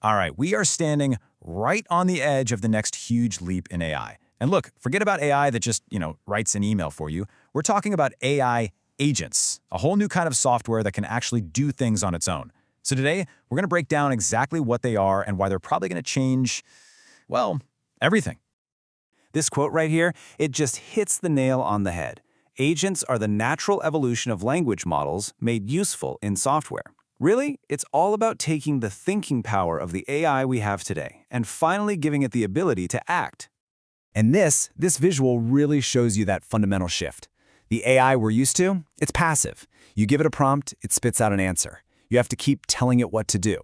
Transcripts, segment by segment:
All right, we are standing right on the edge of the next huge leap in AI. And look, forget about AI that just, writes an email for you. We're talking about AI agents, a whole new kind of software that can actually do things on its own. So today, we're going to break down exactly what they are and why they're probably going to change, well, everything. This quote right here, it just hits the nail on the head. Agents are the natural evolution of language models made useful in software. Really, it's all about taking the thinking power of the AI we have today and finally giving it the ability to act. And this visual really shows you that fundamental shift. The AI we're used to, it's passive. You give it a prompt, it spits out an answer. You have to keep telling it what to do.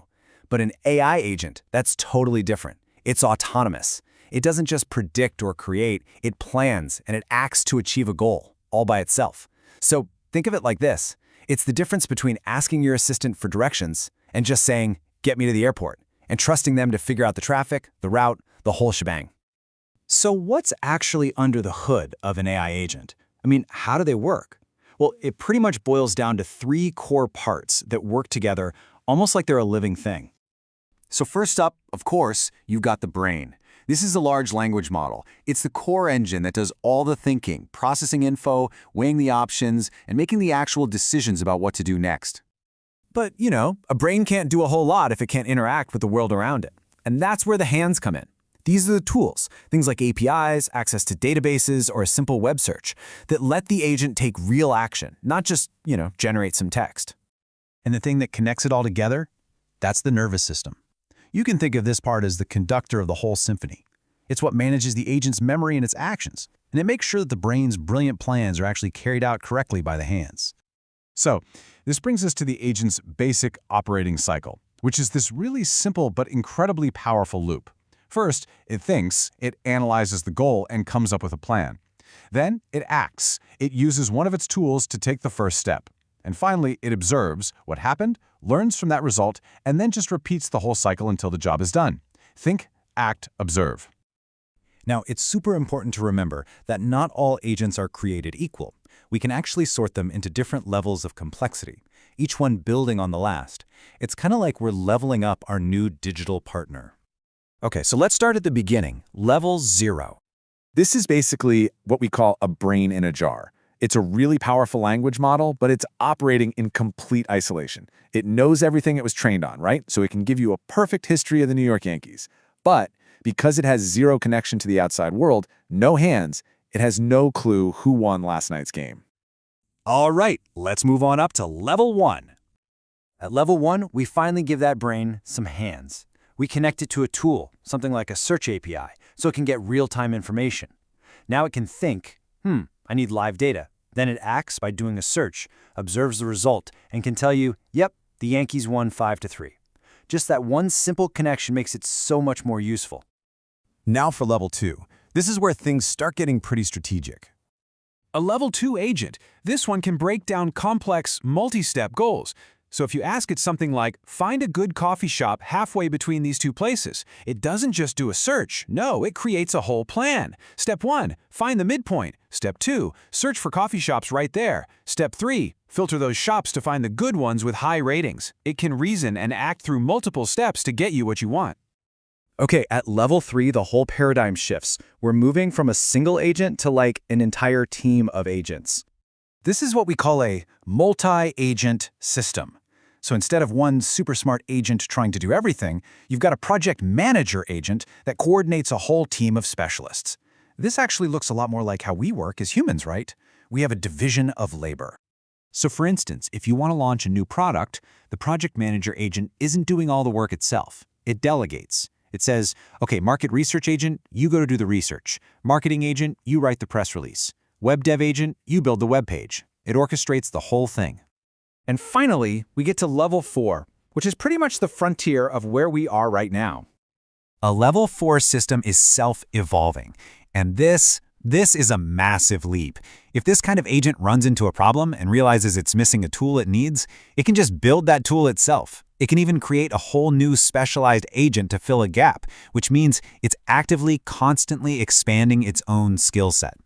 But an AI agent, that's totally different. It's autonomous. It doesn't just predict or create, it plans and it acts to achieve a goal, all by itself. So think of it like this. It's the difference between asking your assistant for directions and just saying, "Get me to the airport," and trusting them to figure out the traffic, the route, the whole shebang. So what's actually under the hood of an AI agent? I mean, how do they work? Well, it pretty much boils down to three core parts that work together almost like they're a living thing. So first up, of course, you've got the brain. This is a large language model. It's the core engine that does all the thinking, processing info, weighing the options, and making the actual decisions about what to do next. But, a brain can't do a whole lot if it can't interact with the world around it. And that's where the hands come in. These are the tools, things like APIs, access to databases, or a simple web search, that let the agent take real action, not just, generate some text. And the thing that connects it all together? That's the nervous system. You can think of this part as the conductor of the whole symphony. It's what manages the agent's memory and its actions, and it makes sure that the brain's brilliant plans are actually carried out correctly by the hands. So, this brings us to the agent's basic operating cycle, which is this really simple but incredibly powerful loop. First, it thinks, it analyzes the goal and comes up with a plan. Then, it acts. It uses one of its tools to take the first step. And finally, it observes what happened, learns from that result, and then just repeats the whole cycle until the job is done. Think, act, observe. Now, it's super important to remember that not all agents are created equal. We can actually sort them into different levels of complexity, each one building on the last. It's kind of like we're leveling up our new digital partner. Okay, so let's start at the beginning, level 0. This is basically what we call a brain in a jar. It's a really powerful language model, but it's operating in complete isolation. It knows everything it was trained on, right? So it can give you a perfect history of the New York Yankees. But because it has zero connection to the outside world, no hands, it has no clue who won last night's game. All right, let's move on up to level 1. At level 1, we finally give that brain some hands. We connect it to a tool, something like a search API, so it can get real-time information. Now it can think, I need live data. Then it acts by doing a search, observes the result, and can tell you, yep, the Yankees won 5-3. Just that one simple connection makes it so much more useful. Now for level 2. This is where things start getting pretty strategic. A level 2 agent. This one can break down complex, multi-step goals. So if you ask it something like, find a good coffee shop halfway between these two places, it doesn't just do a search. No, it creates a whole plan. Step 1, find the midpoint. Step 2, search for coffee shops right there. Step 3, filter those shops to find the good ones with high ratings. It can reason and act through multiple steps to get you what you want. Okay, at level 3, the whole paradigm shifts. We're moving from a single agent to like an entire team of agents. This is what we call a multi-agent system. So instead of one super smart agent trying to do everything, you've got a project manager agent that coordinates a whole team of specialists. This actually looks a lot more like how we work as humans, right? We have a division of labor. So for instance, if you want to launch a new product, the project manager agent isn't doing all the work itself. It delegates. It says, okay, market research agent, you go to do the research. Marketing agent, you write the press release. Web dev agent, you build the web page. It orchestrates the whole thing. And finally, we get to level 4, which is pretty much the frontier of where we are right now. A level 4 system is self-evolving, and this is a massive leap. If this kind of agent runs into a problem and realizes it's missing a tool it needs, it can just build that tool itself. It can even create a whole new specialized agent to fill a gap, which means it's actively, constantly expanding its own skill set.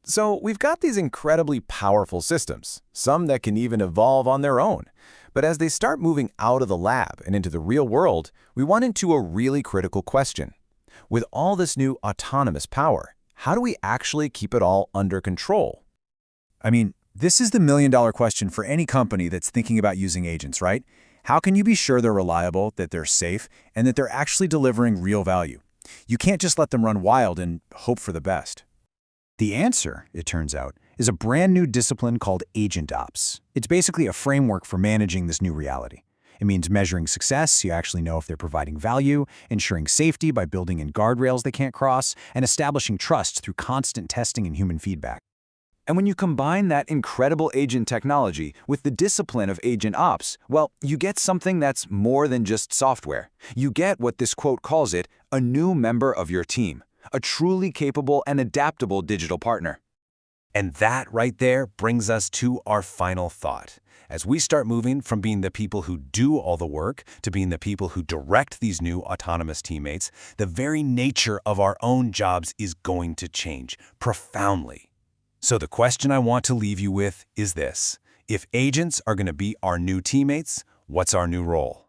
So we've got these incredibly powerful systems, some that can even evolve on their own. But as they start moving out of the lab and into the real world, we run into a really critical question. With all this new autonomous power, how do we actually keep it all under control? I mean, this is the million-dollar question for any company that's thinking about using agents, right? How can you be sure they're reliable, that they're safe, and that they're actually delivering real value? You can't just let them run wild and hope for the best. The answer, it turns out, is a brand new discipline called Agent Ops. It's basically a framework for managing this new reality. It means measuring success so you actually know if they're providing value, ensuring safety by building in guardrails they can't cross, and establishing trust through constant testing and human feedback. And when you combine that incredible agent technology with the discipline of agent ops, well, you get something that's more than just software. You get what this quote calls it, a new member of your team, a truly capable and adaptable digital partner. And that right there brings us to our final thought. As we start moving from being the people who do all the work to being the people who direct these new autonomous teammates, the very nature of our own jobs is going to change profoundly. So the question I want to leave you with is this. If agents are going to be our new teammates, what's our new role?